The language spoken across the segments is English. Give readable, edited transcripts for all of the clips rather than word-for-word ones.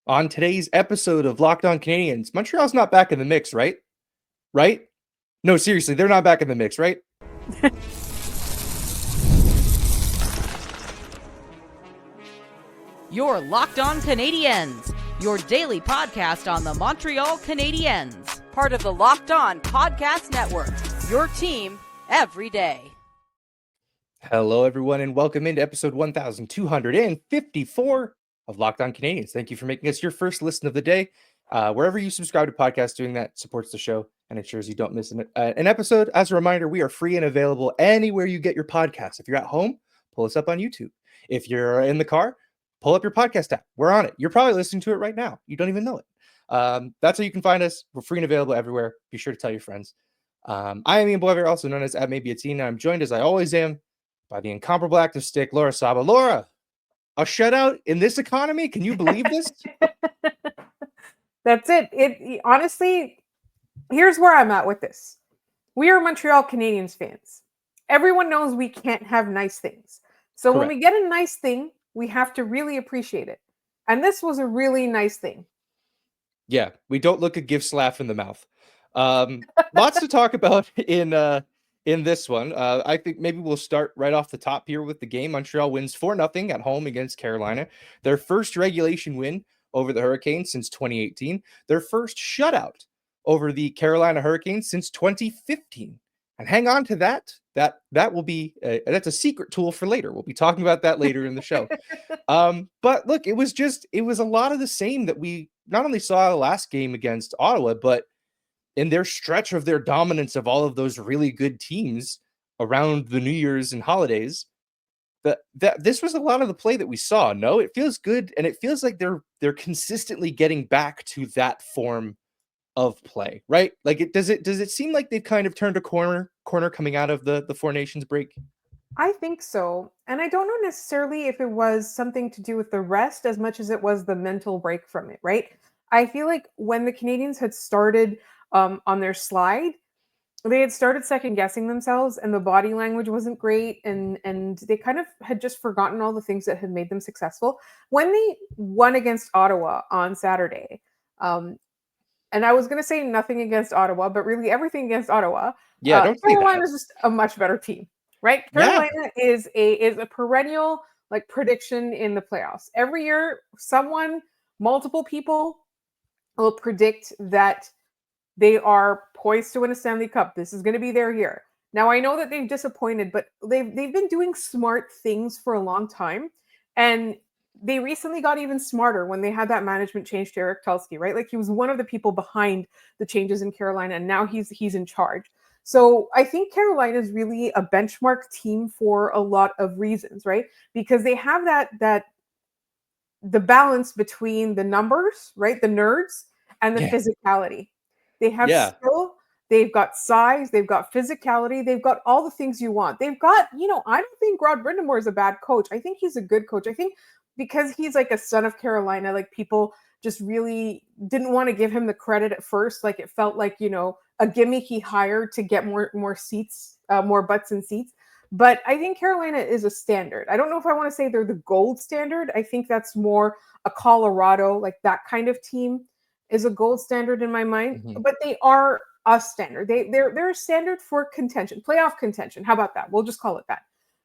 On today's episode of Locked On Canadiens, Montreal's not back in the mix, right? Right? No, seriously, they're not back in the mix, right? You're Locked On Canadiens, your daily podcast on the Montreal Canadiens, part of the Locked On Podcast Network, your team every day. Hello, everyone, and welcome into episode 1254 of Locked On Canadiens. Thank you for making us your first listen of the day. Wherever you subscribe to podcasts, doing that supports the show and ensures you don't miss an episode. As a reminder, we are free and available anywhere you get your podcasts. If you're at home, pull us up on YouTube. If you're in the car, pull up your podcast app. We're on it. You're probably listening to it right now. You don't even know it. That's how you can find us. We're free and available everywhere. Be sure to tell your friends. I am Ian Boiver, also known as @maybe_a_teen. I'm joined, as I always am, by the incomparable active stick, Laura Saba. Laura, a shutout in this economy? Can you believe this? That's it. It honestly, here's where I'm at with this. We are Montreal Canadiens fans. Everyone knows we can't have nice things. So Correct. when we get a nice thing, we have to really appreciate it. And this was a really nice thing. Yeah, we don't look a gift slap in the mouth. Lots to talk about in this one. I think maybe we'll start right off the top here with the game. Montreal wins 4-0 at home against Carolina. Their first regulation win over the Hurricanes since 2018. Their first shutout over the Carolina Hurricanes since 2015. And hang on to that. That will be that's a secret tool for later. We'll be talking about that later in the show. But look, it was a lot of the same that we not only saw the last game against Ottawa, but in their stretch of their dominance of all of those really good teams around the New Year's and holidays. That this was a lot of the play that we saw. No, it feels good, and it feels like they're consistently getting back to that form of play, right? Like does it seem like they've kind of turned a corner coming out of the Four Nations break? I think so. And I don't know necessarily if it was something to do with the rest as much as it was the mental break from it, right? I feel like when the Canadians had started on their slide, they had started second guessing themselves, and the body language wasn't great, and they kind of had just forgotten all the things that had made them successful. When they won against Ottawa on Saturday, and I was going to say nothing against Ottawa, but really everything against Ottawa. Yeah, don't say Carolina that. is just a much better team, right? Yeah. Carolina is a perennial like prediction in the playoffs. Every year, multiple people will predict that they are poised to win a Stanley Cup. This is going to be their year. Now, I know that they've disappointed, but they've been doing smart things for a long time. And they recently got even smarter when they had that management change to Eric Tulsky, right? Like he was one of the people behind the changes in Carolina, and now he's in charge. So I think Carolina is really a benchmark team for a lot of reasons, right? Because they have the balance between the numbers, right? The nerds and the physicality. They have skill, they've got size, they've got physicality, they've got all the things you want. They've got, I don't think Rod Brind'Amour is a bad coach. I think he's a good coach. I think because he's like a son of Carolina, like people just really didn't want to give him the credit at first. Like it felt like, a gimmick he hired to get more seats, more butts in seats. But I think Carolina is a standard. I don't know if I want to say they're the gold standard. I think that's more a Colorado, like that kind of team is a gold standard in my mind, but they are a standard. They're a standard for contention, playoff contention. How about that? We'll just call it that.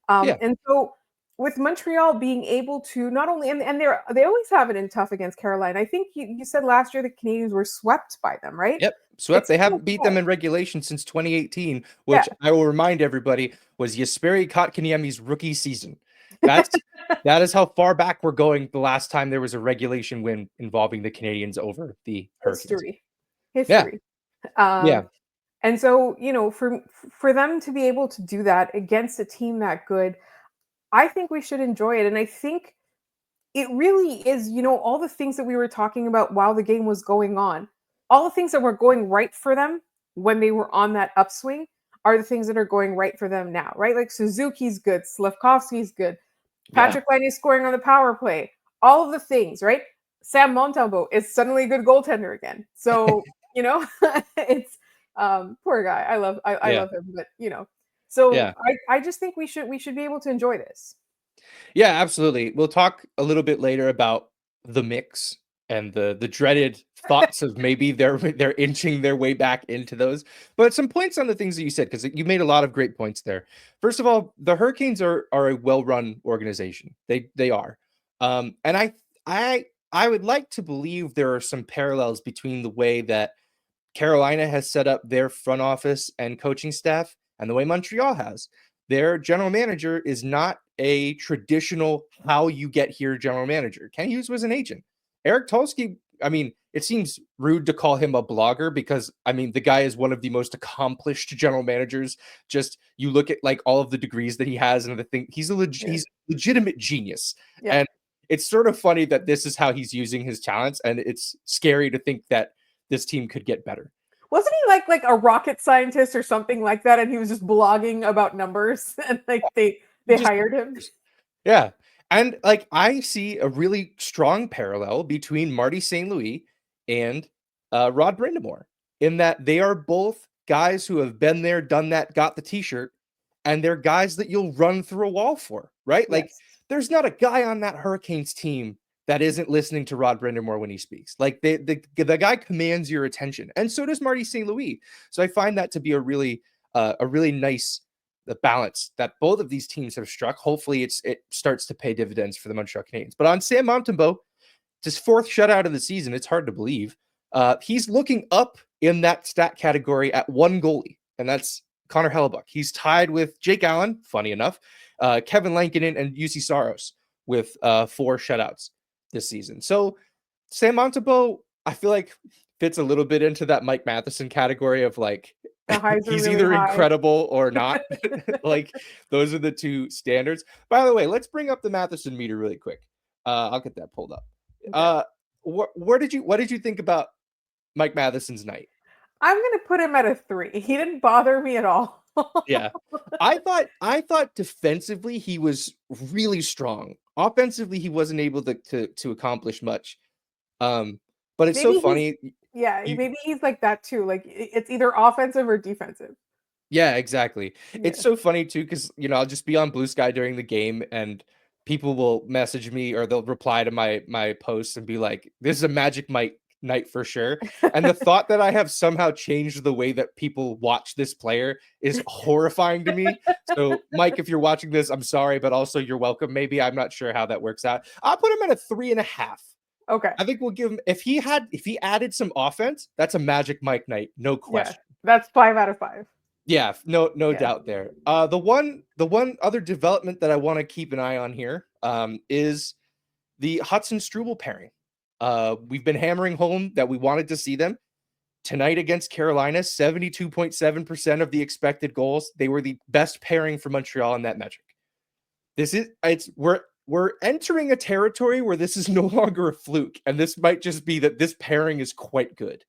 And so with Montreal being able to not only, and they always have it in tough against Carolina. I think you said last year the Canadiens were swept by them, right? Yep, swept. They haven't beat them in regulation since 2018, which I will remind everybody was Jesperi Kotkaniemi's rookie season. That is how far back we're going. The last time there was a regulation win involving the Canadiens over the Hurricanes. History. Yeah. And so, for them to be able to do that against a team that good, I think we should enjoy it. And I think it really is, all the things that we were talking about while the game was going on, all the things that were going right for them when they were on that upswing are the things that are going right for them now, right? Like Suzuki's good, Slafkovsky's good, Patrick Laine is scoring on the power play, all of the things, right? Sam Montembeault is suddenly a good goaltender again. So, it's poor guy. I love him, but So I just think we should be able to enjoy this. Yeah, absolutely. We'll talk a little bit later about the mix and the dreaded thoughts of maybe they're inching their way back into those. But some points on the things that you said, because you made a lot of great points there. First of all, the Hurricanes are a well-run organization. They are. And I would like to believe there are some parallels between the way that Carolina has set up their front office and coaching staff and the way Montreal has. Their general manager is not a traditional how you get here general manager. Ken Hughes was an agent. Eric Tulsky, I mean, it seems rude to call him a blogger because, I mean, the guy is one of the most accomplished general managers. Just you look at like all of the degrees that he has and the thing, he's a legitimate genius. Yeah. And it's sort of funny that this is how he's using his talents. And it's scary to think that this team could get better. Wasn't he like a rocket scientist or something like that? And he was just blogging about numbers and like they hired him. Yeah. And like I see a really strong parallel between Marty St. Louis and Rod Brindamore in that they are both guys who have been there, done that, got the t-shirt, and they're guys that you'll run through a wall for, right? Like there's not a guy on that Hurricanes team that isn't listening to Rod Brindamore when he speaks. Like the guy commands your attention, and so does Marty St. Louis. So I find that to be a really nice balance that both of these teams have struck. Hopefully, it starts to pay dividends for the Montreal Canadiens. But on Sam Montembeault, his fourth shutout of the season, it's hard to believe. He's looking up in that stat category at one goalie, and that's Connor Hellebuck. He's tied with Jake Allen, funny enough, Kevin Lankinen, and UC Saros with 4 shutouts this season. So Sam Montembeault, I feel like fits a little bit into that Mike Matheson category of like he's really either high. incredible or not. Like those are the two standards. By the way, let's bring up the Matheson meter really quick. I'll get that pulled up. Okay. What did you think about Mike Matheson's night? I'm gonna put him at a 3. He didn't bother me at all. Yeah. I thought defensively he was really strong. Offensively, he wasn't able to accomplish much. But it's Maybe so funny. maybe he's like that too. Like it's either offensive or defensive. Yeah, exactly. Yeah. It's so funny too, because I'll just be on Blue Sky during the game and people will message me or they'll reply to my posts and be like, this is a Magic Mike night for sure. And the thought that I have somehow changed the way that people watch this player is horrifying to me. So Mike, if you're watching this, I'm sorry, but also you're welcome. Maybe I'm not sure how that works out. I'll put him at a 3.5. Okay. I think we'll give him if he added some offense, that's a Magic Mike night, no question. Yeah, that's 5 out of 5. Yeah, no doubt there. The one other development that I want to keep an eye on here is the Hudson Struble pairing. We've been hammering home that we wanted to see them tonight against Carolina. 72.7% of the expected goals. They were the best pairing for Montreal in that metric. We're entering a territory where this is no longer a fluke, and this might just be that this pairing is quite good.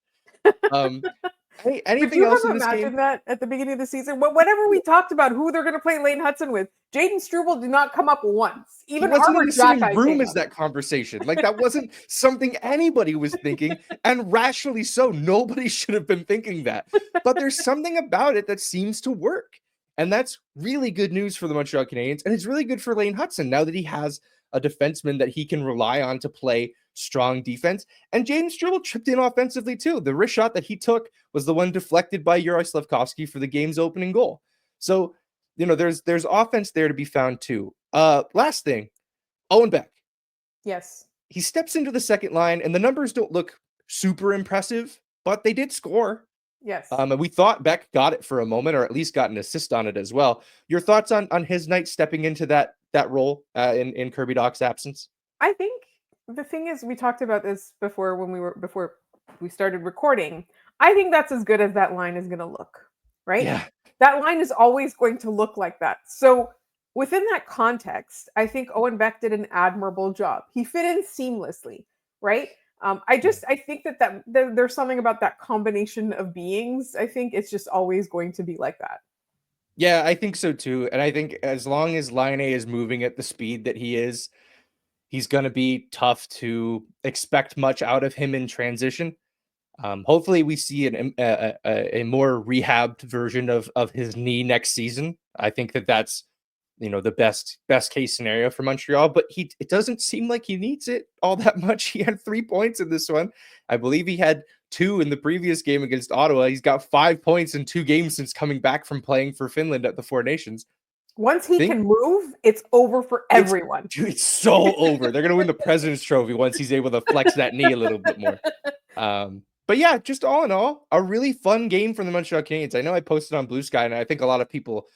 Anything else in this game? Imagine that at the beginning of the season? Whenever we talked about who they're going to play Lane Hudson with, Jaden Struble did not come up once. Even he wasn't Armor in the same Jack room as that conversation. Like that wasn't something anybody was thinking, and rationally so. Nobody should have been thinking that. But there's something about it that seems to work. And that's really good news for the Montreal Canadiens. And it's really good for Lane Hudson now that he has a defenseman that he can rely on to play strong defense. And Jaden Struble chipped in offensively too. The wrist shot that he took was the one deflected by Juraj Slafkovsky for the game's opening goal. So, there's offense there to be found too. Last thing, Owen Beck. Yes. He steps into the second line and the numbers don't look super impressive, but they did score. Yes. And we thought Beck got it for a moment, or at least got an assist on it as well. Your thoughts on his night stepping into that role in Kirby Dach's absence? I think the thing is, we talked about this before before we started recording. I think that's as good as that line is going to look, right? Yeah. That line is always going to look like that. So within that context, I think Owen Beck did an admirable job. He fit in seamlessly, right? I think that there's something about that combination of beings. I think it's just always going to be like that. Yeah, I think so too. And I think as long as Line A is moving at the speed that he is, he's going to be tough to expect much out of him in transition. Hopefully we see a more rehabbed version of his knee next season. I think that's the best case scenario for Montreal, but it doesn't seem like he needs it all that much. He had 3 points in this one. I believe he had 2 in the previous game against Ottawa. He's got 5 points in 2 games since coming back from playing for Finland at the Four Nations. Once he can move, it's over for everyone. It's so over. They're going to win the President's Trophy once he's able to flex that knee a little bit more. But yeah, just all in all, a really fun game from the Montreal Canadiens. I know I posted on Blue Sky, and I think a lot of people,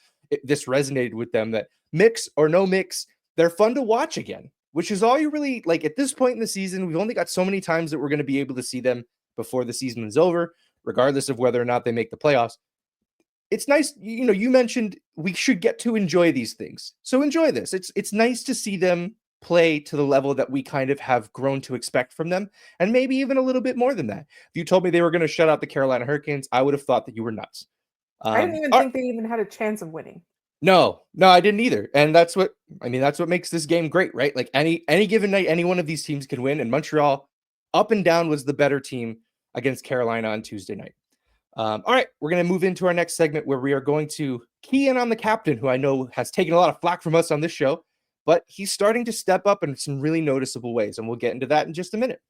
this resonated with them, that mix or no mix, they're fun to watch again, which is all you really like at this point in the season. We've only got so many times that we're going to be able to see them before the season is over, regardless of whether or not they make the playoffs. It's nice, you mentioned we should get to enjoy these things. So enjoy this. It's nice to see them play to the level that we kind of have grown to expect from them, and maybe even a little bit more than that. If you told me they were going to shut out the Carolina Hurricanes, I would have thought that you were nuts. I didn't even think they even had a chance of winning. No, I didn't either. And that's what makes this game great, right? Like any given night, any one of these teams can win, and Montreal up and down was the better team against Carolina on Tuesday night. All right, we're going to move into our next segment where we are going to key in on the captain, who I know has taken a lot of flack from us on this show, but he's starting to step up in some really noticeable ways, and we'll get into that in just a minute.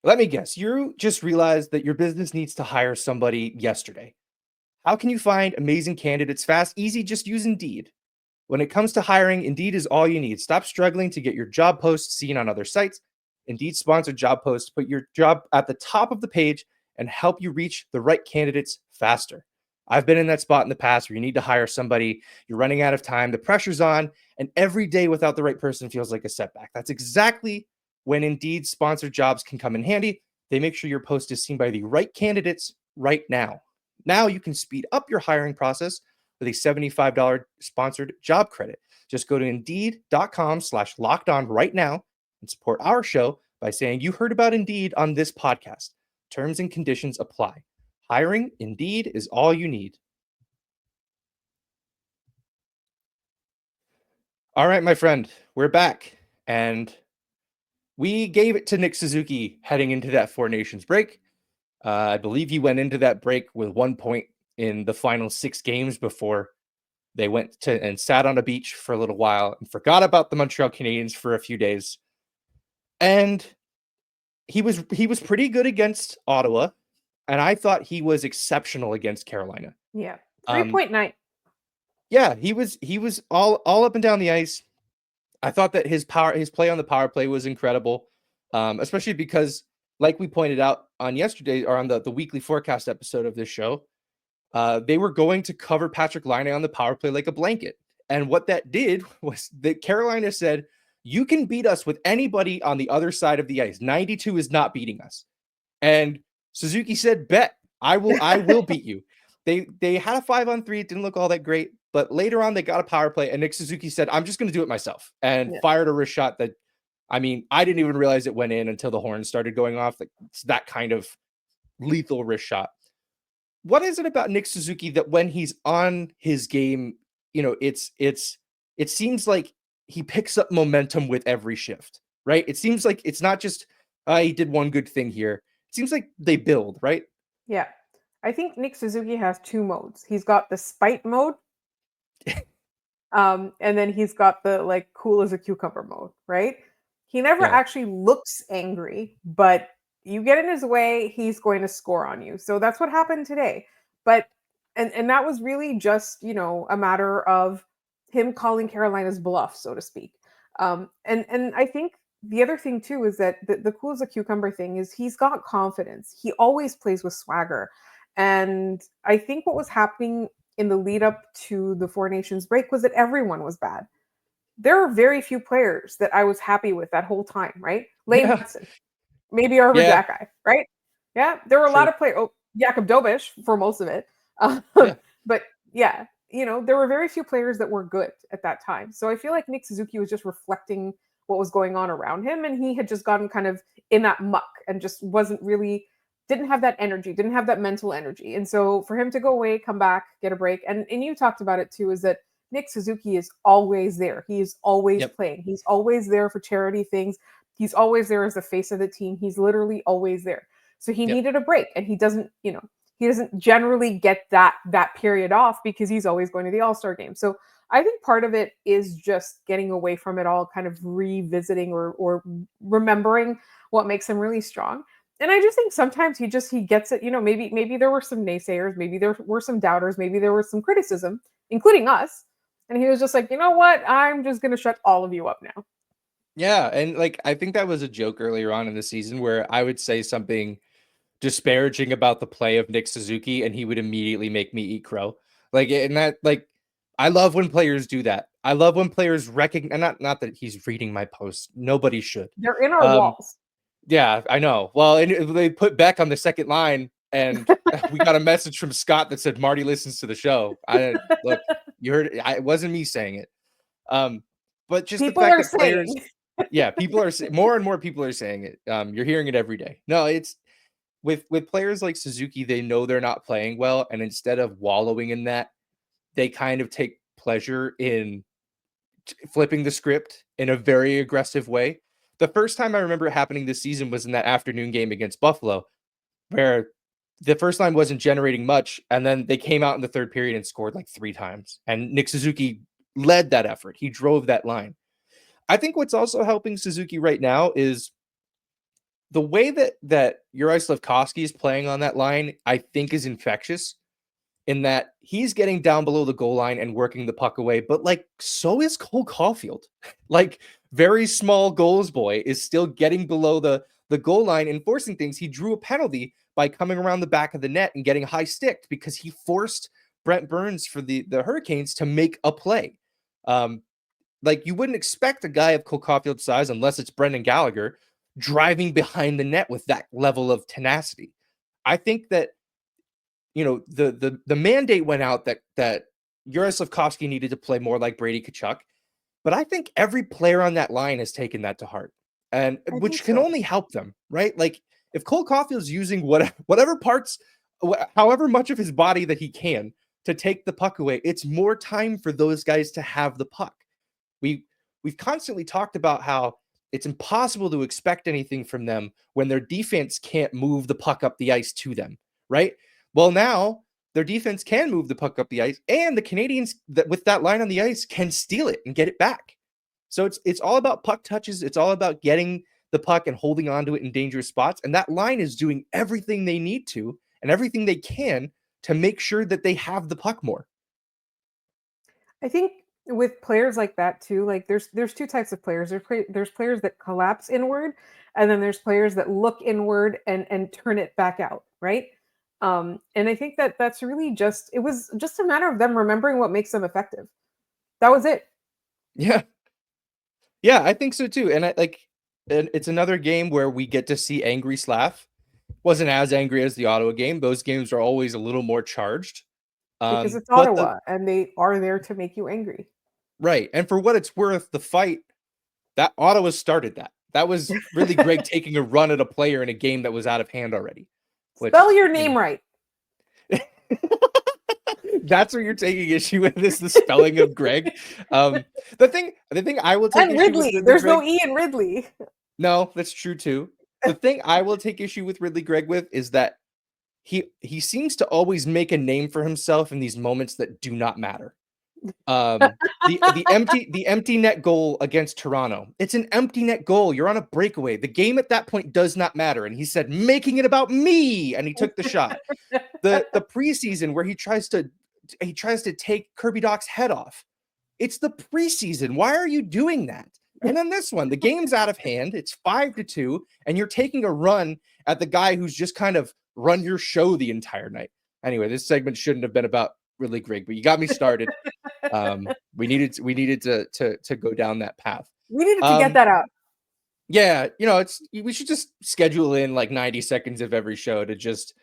Let me guess, you just realized that your business needs to hire somebody yesterday. How can you find amazing candidates fast, easy? Just use Indeed. When it comes to hiring, Indeed is all you need. Stop struggling to get your job posts seen on other sites. Indeed sponsored job posts put your job at the top of the page and help you reach the right candidates faster. I've been in that spot in the past where you need to hire somebody, you're running out of time, the pressure's on, and every day without the right person feels like a setback. That's exactly when Indeed sponsored jobs can come in handy. They make sure your post is seen by the right candidates right now. Now you can speed up your hiring process with a $75 sponsored job credit. Just go to Indeed.com/lockedon right now and support our show by saying you heard about Indeed on this podcast. Terms and conditions apply. Hiring Indeed is all you need. All right, my friend, we're back, and we gave it to Nick Suzuki heading into that Four Nations break. I believe he went into that break with 1 point in the final 6 games before they went to and sat on a beach for a little while and forgot about the Montreal Canadiens for a few days. And he was pretty good against Ottawa, and I thought he was exceptional against Carolina. Yeah, 3.9. Yeah, he was all up and down the ice. I thought that his play on the power play was incredible, especially because, like we pointed out on yesterday or on the weekly forecast episode of this show, they were going to cover Patrick Laine on the power play like a blanket. And what that did was that Carolina said, you can beat us with anybody on the other side of the ice. 92 is not beating us. And Suzuki said, bet, I will beat you. They had a 5-on-3. It didn't look all that great. But later on, they got a power play. And Nick Suzuki said, I'm just going to do it myself. And fired a wrist shot that, I didn't even realize it went in until the horn started going off. Like, it's that kind of lethal wrist shot. What is it about Nick Suzuki that when he's on his game, it seems like he picks up momentum with every shift, right? It seems like it's not just, he did one good thing here. It seems like they build, right? Yeah. I think Nick Suzuki has 2 modes. He's got the spite mode. And then he's got the cool as a cucumber mode, right? He never actually looks angry, but you get in his way, he's going to score on you. So that's what happened today. But and that was really just, a matter of him calling Carolina's bluff, so to speak. And I think the other thing too is that the cool as a cucumber thing is he's got confidence. He always plays with swagger. And I think what was happening in the lead up to the Four Nations break was that everyone was bad. There are very few players that I was happy with that whole time, right? Lane Hudson, maybe our Jack guy, right? Yeah, there were a lot of players. Oh, Jakub Dobish for most of it. But yeah, there were very few players that were good at that time. So I feel like Nick Suzuki was just reflecting what was going on around him. And he had just gotten kind of in that muck and just didn't have that energy, didn't have that mental energy. And so for him to go away, come back, get a break. And you talked about it too, is that Nick Suzuki is always there. He is always playing. He's always there for charity things. He's always there as the face of the team. He's literally always there. So he needed a break, and he doesn't, he doesn't generally get that period off because he's always going to the All-Star game. So I think part of it is just getting away from it all, kind of revisiting or remembering what makes him really strong. And I just think sometimes he gets it. Maybe there were some naysayers, maybe there were some doubters, maybe there was some criticism, including us. And he was just like, you know what? I'm just going to shut all of you up now. Yeah, and like I think that was a joke earlier on in the season where I would say something disparaging about the play of Nick Suzuki, and he would immediately make me eat crow. Like, and that, like, I love when players do that. I love when players recognize, not that he's reading my posts. Nobody should. They're in our walls. Yeah, I know. Well, and they put Beck on the second line, and we got a message from Scott that said Marty listens to the show. Look, you heard it. It wasn't me saying it. But just People the fact are that players, saying. yeah, people are more and more people are saying it. You're hearing it every day. No, it's with players like Suzuki, they know they're not playing well, and instead of wallowing in that, they kind of take pleasure in flipping the script in a very aggressive way. The first time I remember it happening this season was in that afternoon game against Buffalo, where the first line wasn't generating much, and then they came out in the third period and scored like 3 times. And Nick Suzuki led that effort. He drove that line. I think what's also helping Suzuki right now is the way that Juraj Slafkovsky is playing on that line, I think is infectious in that he's getting down below the goal line and working the puck away, but like so is Cole Caulfield. Like very small goals boy is still getting below the goal line and forcing things. He drew a penalty by coming around the back of the net and getting high sticked because he forced Brent Burns for the Hurricanes to make a play. Like you wouldn't expect a guy of Cole Caulfield's size, unless it's Brendan Gallagher, driving behind the net with that level of tenacity. I think that, you know, the mandate went out that Juraj Slafkovsky needed to play more like Brady Tkachuk, but I think every player on that line has taken that to heart, and which can only help them, right? Like if Cole Caulfield's using whatever parts, however much of his body that he can to take the puck away, it's more time for those guys to have the puck. We've constantly talked about how it's impossible to expect anything from them when their defense can't move the puck up the ice to them, right? Well, now their defense can move the puck up the ice, and the Canadiens with that line on the ice can steal it and get it back. So it's all about puck touches. It's all about getting the puck and holding on to it in dangerous spots. And that line is doing everything they need to and everything they can to make sure that they have the puck more. I think with players like that too, like there's 2 types of players. There's players that collapse inward, and then there's players that look inward and turn it back out, right? And I think that's really it was just a matter of them remembering what makes them effective. That was it. Yeah. Yeah, I think so too. And it's another game where we get to see angry Slav. Wasn't as angry as the Ottawa game. Those games are always a little more charged. Because it's Ottawa, and they are there to make you angry. Right. And for what it's worth, the fight, that Ottawa started that. That was really Greg taking a run at a player in a game that was out of hand already. Spell your name right. That's what you're taking issue with, is the spelling of Greg. The thing I will take and issue Ridley. with There's Greg, no E in Ridley. No, that's true too. The thing I will take issue with Ridley Gregg with is that he seems to always make a name for himself in these moments that do not matter. The empty net goal against Toronto. It's an empty net goal. You're on a breakaway. The game at that point does not matter. And he said, making it about me. And he took the shot. The preseason where he tries to take Kirby Dach's head off. It's the preseason. Why are you doing that? And then this one, the game's out of hand. It's 5-2, and you're taking a run at the guy who's just kind of run your show the entire night. Anyway, this segment shouldn't have been about Ridley Gregg, but you got me started. We needed to go down that path. We needed to get that out. Yeah, we should just schedule in like 90 seconds of every show to just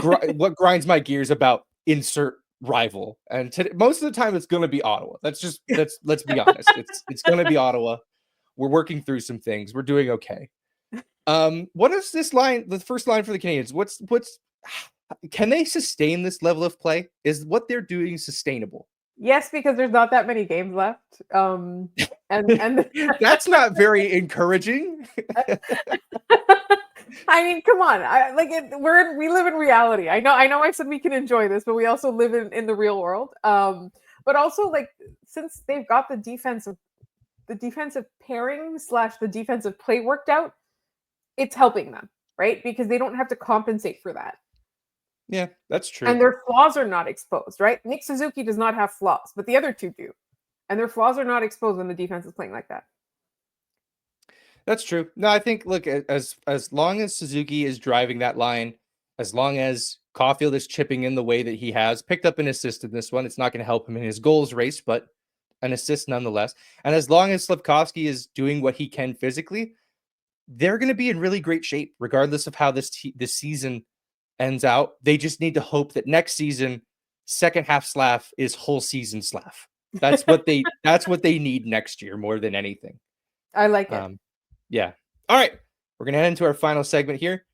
what grinds my gears about insert rival. And most of the time it's going to be Ottawa. Let's be honest. It's going to be Ottawa. We're working through some things. We're doing okay. What is this line? The first line for the Canadiens. What's can they sustain this level of play? Is what they're doing sustainable? Yes, because there's not that many games left. And that's not very encouraging. I mean, come on. We live in reality. I know I said we can enjoy this, but we also live in the real world. But also like since they've got the defensive pairing slash the defensive play worked out, it's helping them, right? Because they don't have to compensate for that. Yeah, that's true. And their flaws are not exposed, right? Nick Suzuki does not have flaws, but the other two do. And their flaws are not exposed when the defense is playing like that. That's true. No, I think look, as long as Suzuki is driving that line, as long as Caulfield is chipping in the way that he has, picked up an assist in this one, it's not going to help him in his goals race, but an assist nonetheless. And as long as Slafkovsky is doing what he can physically, they're going to be in really great shape, regardless of how this season ends out. They just need to hope that next season, second half Slav is whole season Slav. That's what they need next year more than anything. I like it. Yeah. All right. We're going to head into our final segment here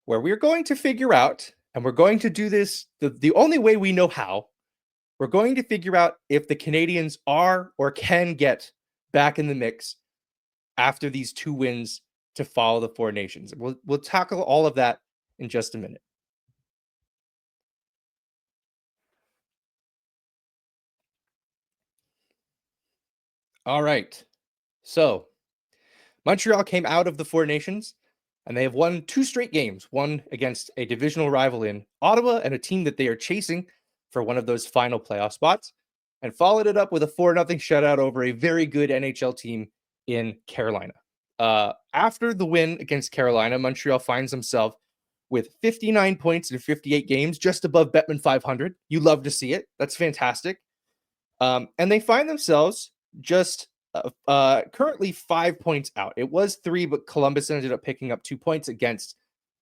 where we're going to figure out, and we're going to do this the only way we know how. We're going to figure out if the Canadiens are or can get back in the mix after these 2 wins to follow the 4 nations. We'll tackle all of that in just a minute. All right. So Montreal came out of the 4 nations and they have won 2 straight games, one against a divisional rival in Ottawa and a team that they are chasing for one of those final playoff spots, and followed it up with a 4-0 shutout over a very good NHL team in Carolina. After the win against Carolina, Montreal finds themselves with 59 points in 58 games, just above Bettman 500. You love to see it. That's fantastic. And they find themselves just currently 5 points out. It was 3, but Columbus ended up picking up 2 points against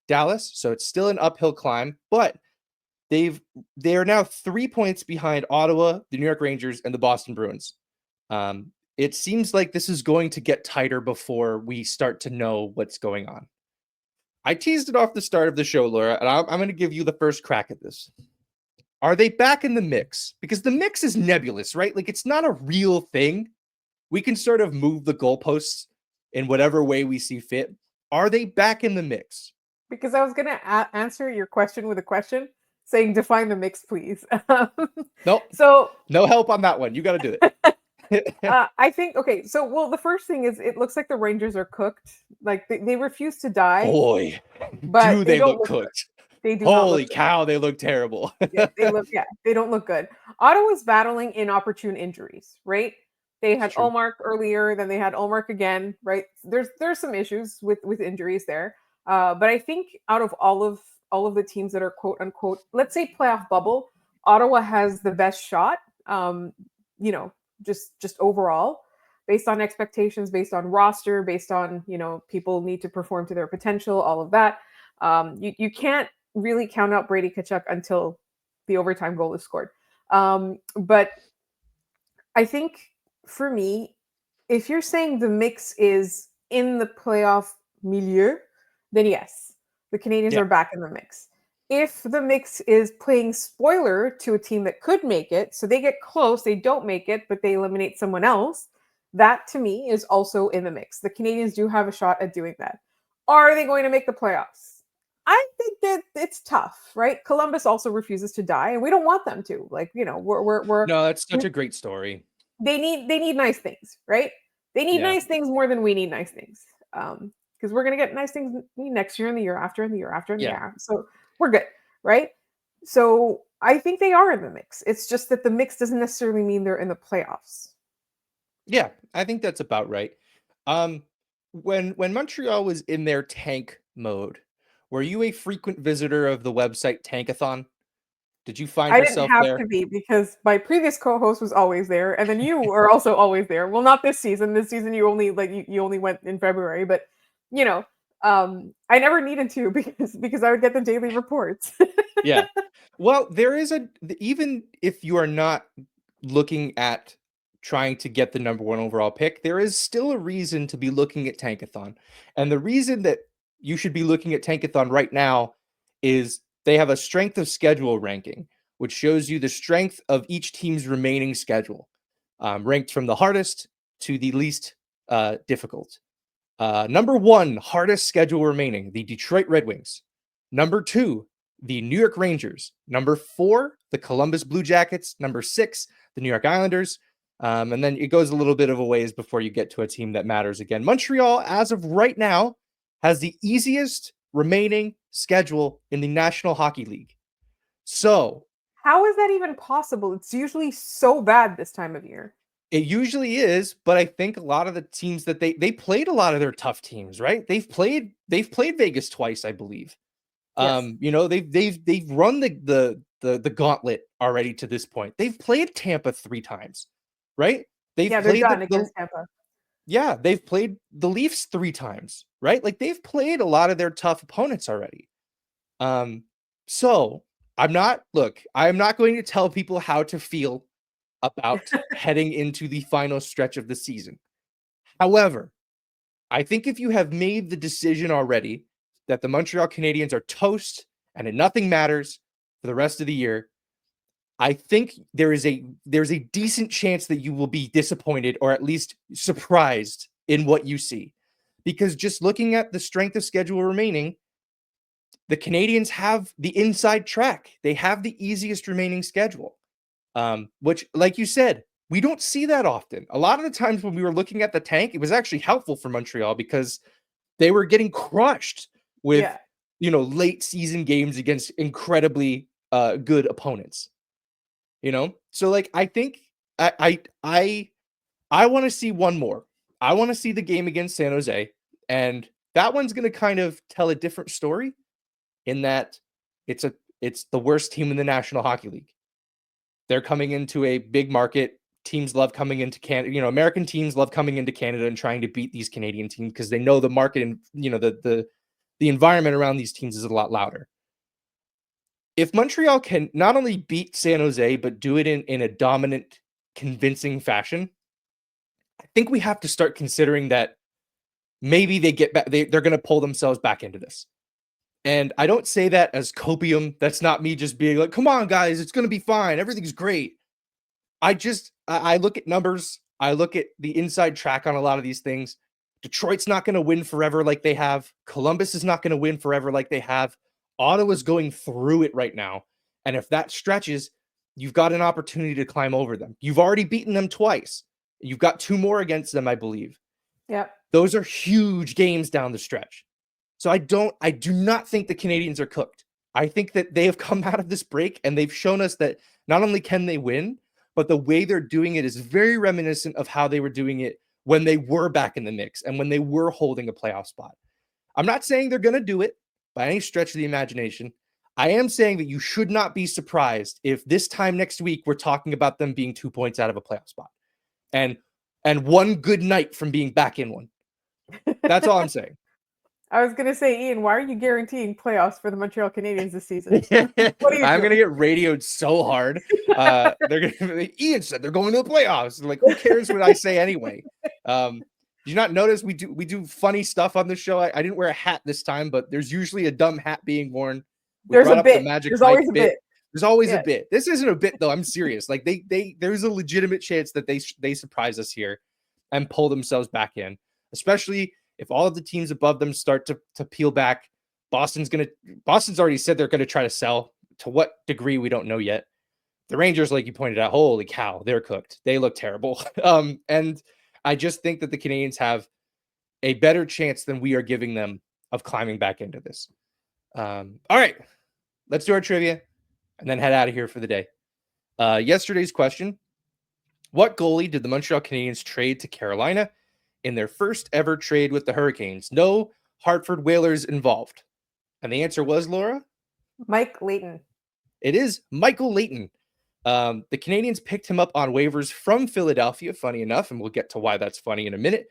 Dallas, so it's still an uphill climb, but they are now 3 points behind Ottawa, the New York Rangers, and the Boston Bruins. It seems like this is going to get tighter before we start to know what's going on. I teased it off the start of the show, Laura, and I'm going to give you the first crack at this. Are they back in the mix? Because the mix is nebulous, right? Like, it's not a real thing. We can sort of move the goalposts in whatever way we see fit. Are they back in the mix? Because I was going to answer your question with a question saying, define the mix, please. Nope. So no help on that one. You got to do it. I think, okay. So, well, the first thing is it looks like the Rangers are cooked. Like they refuse to die. Boy, but do they look cooked. They do. Holy cow, they look terrible. Yeah, they don't look good. Ottawa's battling inopportune injuries, right? They had Ullmark earlier, then they had Ullmark again, right? There's some issues with injuries there. But I think out of all of the teams that are quote unquote, let's say playoff bubble, Ottawa has the best shot. Just overall, based on expectations, based on roster, based on, people need to perform to their potential, all of that. You can't really count out Brady Tkachuk until the overtime goal is scored. But I think for me, if you're saying the mix is in the playoff milieu, then yes, the Canadiens are back in the mix. If the mix is playing spoiler to a team that could make it, so they get close, they don't make it, but they eliminate someone else, that to me is also in the mix. The Canadiens do have a shot at doing that. Are they going to make the playoffs? I think that it's tough, right? Columbus also refuses to die, and we don't want them to. Like, we're no, that's such a great story. They need nice things, right? They need nice things more than we need nice things. Because we're gonna get nice things next year and the year after and the year after and the year after. So we're good, right? So I think they are in the mix. It's just that the mix doesn't necessarily mean they're in the playoffs. Yeah, I think that's about right. When Montreal was in their tank mode, were you a frequent visitor of the website Tankathon? Did you find yourself there? I didn't have to be because my previous co-host was always there, and then you are also always there. Well, not this season. This season you only you only went in February, but I never needed to because I would get the daily reports. Yeah. Well, there is even if you are not looking at trying to get the number 1 overall pick, there is still a reason to be looking at Tankathon. And the reason that you should be looking at Tankathon right now is they have a strength of schedule ranking, which shows you the strength of each team's remaining schedule, ranked from the hardest to the least difficult. Number 1, hardest schedule remaining, the Detroit Red Wings. Number 2, the New York Rangers. Number 4, the Columbus Blue Jackets. Number 6, the New York Islanders. And then it goes a little bit of a ways before you get to a team that matters again. Montreal, as of right now, has the easiest remaining schedule in the National Hockey League. So, how is that even possible? It's usually so bad this time of year. it usually is, but I think a lot of the teams that they played a lot of their tough teams, right? They've played Vegas twice, I believe. Yes. You know, they've run the gauntlet already to this point. They've played Tampa 3 times, right? They've Yeah, they're played done against Tampa. Yeah, they've played the Leafs 3 times, right? Like they've played a lot of their tough opponents already. So I'm not going to tell people how to feel about heading into the final stretch of the season. However, I think if you have made the decision already that the Montreal Canadiens are toast and that nothing matters for the rest of the year, I think there's a decent chance that you will be disappointed or at least surprised in what you see. Because just looking at the strength of schedule remaining, the Canadiens have the inside track. They have the easiest remaining schedule. Which, like you said, we don't see that often. A lot of the times when we were looking at the tank, it was actually helpful for Montreal because they were getting crushed with, late season games against incredibly good opponents. So like I think I want to see one more. I want to see the game against San Jose, and that one's going to kind of tell a different story in that it's the worst team in the National Hockey League. They're coming into a big market. Teams love coming into Canada. American teams love coming into Canada and trying to beat these Canadian teams because they know the market and the environment around these teams is a lot louder. If Montreal can not only beat San Jose but do it in a dominant, convincing fashion, I think we have to start considering that maybe they get back. They're going to pull themselves back into this. And I don't say that as copium. That's not me just being like, come on, guys, it's going to be fine. Everything's great. I look at numbers. I look at the inside track on a lot of these things. Detroit's not going to win forever like they have. Columbus is not going to win forever like they have. Ottawa's going through it right now. And if that stretches, you've got an opportunity to climb over them. You've already beaten them twice. You've got 2 more against them, I believe. Yep. Those are huge games down the stretch. So I do not think the Canadiens are cooked. I think that they have come out of this break and they've shown us that not only can they win, but the way they're doing it is very reminiscent of how they were doing it when they were back in the mix and when they were holding a playoff spot. I'm not saying they're going to do it by any stretch of the imagination. I am saying that you should not be surprised if this time next week we're talking about them being 2 points out of a playoff spot and one good night from being back in one. That's all I'm saying. I was going to say, Ian, why are you guaranteeing playoffs for the Montreal Canadiens this season? I'm going to get radioed so hard. They're going to Ian said they're going to the playoffs. Like, who cares what I say anyway? Did you not notice we do funny stuff on the show? I didn't wear a hat this time, but there's usually a dumb hat being worn. There's a bit. There's always a bit. There's always a bit. This isn't a bit though. I'm serious. Like there's a legitimate chance that they surprise us here and pull themselves back in, especially if all of the teams above them start to peel back. Boston's already said they're going to try to sell. To what degree, we don't know yet. The Rangers, like you pointed out, holy cow, they're cooked. They look terrible. And I just think that the Canadiens have a better chance than we are giving them of climbing back into this. All right, let's do our trivia and then head out of here for the day. Yesterday's question: what goalie did the Montreal Canadiens trade to Carolina in their first ever trade with the Hurricanes? No Hartford Whalers involved. And the answer was, Laura? Mike Layton. It is Michael Layton. The Canadiens picked him up on waivers from Philadelphia, funny enough, and we'll get to why that's funny in a minute.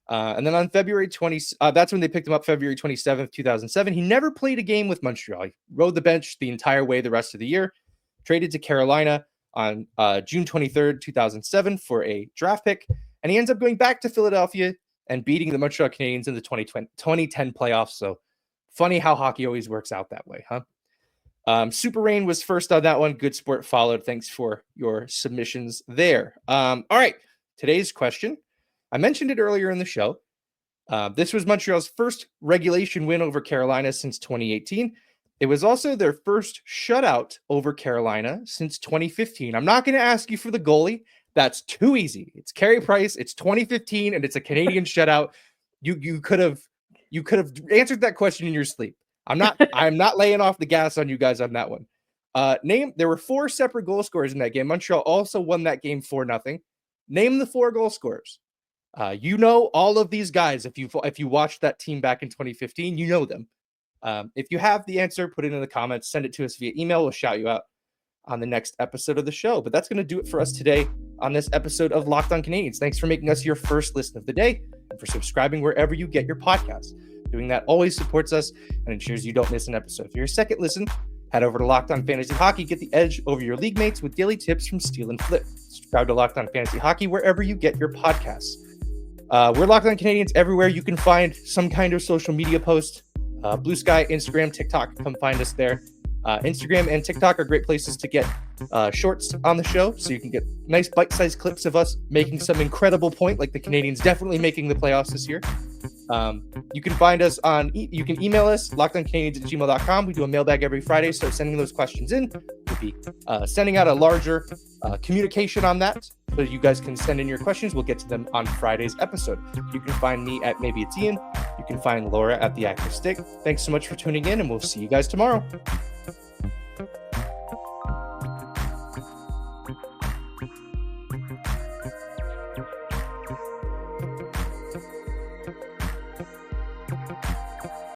And then on February 20, that's when they picked him up, February 27th, 2007. He never played a game with Montreal. He rode the bench the entire way the rest of the year. Traded to Carolina on June 23rd, 2007 for a draft pick. And he ends up going back to Philadelphia and beating the Montreal Canadiens in the 2010 playoffs. So funny how hockey always works out that way, huh? Super Rain was first on that one. Good Sport followed. Thanks for your submissions there. All right. Today's question. I mentioned it earlier in the show. This was Montreal's first regulation win over Carolina since 2018. It was also their first shutout over Carolina since 2015. I'm not going to ask you for the goalie. That's too easy. It's Carey Price. It's 2015, and it's a Canadian shutout. You could have answered that question in your sleep. I'm not laying off the gas on you guys on that one. There were 4 separate goal scorers in that game. Montreal also won that game 4-0. Name the 4 goal scorers. You know all of these guys. If you watched that team back in 2015, you know them. If you have the answer, put it in the comments. Send it to us via email. We'll shout you out on the next episode of the show. But that's going to do it for us today on this episode of Locked On Canadiens. Thanks for making us your first listen of the day and for subscribing wherever you get your podcasts. Doing that always supports us and ensures you don't miss an episode. For your second listen, head over to Locked On Fantasy Hockey. Get the edge over your league mates with daily tips from Steal and Flip. Subscribe to Locked On Fantasy Hockey wherever you get your podcasts. We're Locked On Canadiens everywhere you can find some kind of social media post. Blue Sky, Instagram, TikTok. Come find us there. Instagram and TikTok are great places to get shorts on the show, so you can get nice bite-sized clips of us making some incredible point, like the Canadiens definitely making the playoffs this year. You can find us you can email us, lockedoncanadiens@gmail.com. We do a mailbag every Friday. Start sending those questions in. We'll be sending out a larger communication on that, so you guys can send in your questions. We'll get to them on Friday's episode. You can find me at Maybe It's Ian. You can find Laura at The Active Stick. Thanks so much for tuning in, and we'll see you guys tomorrow.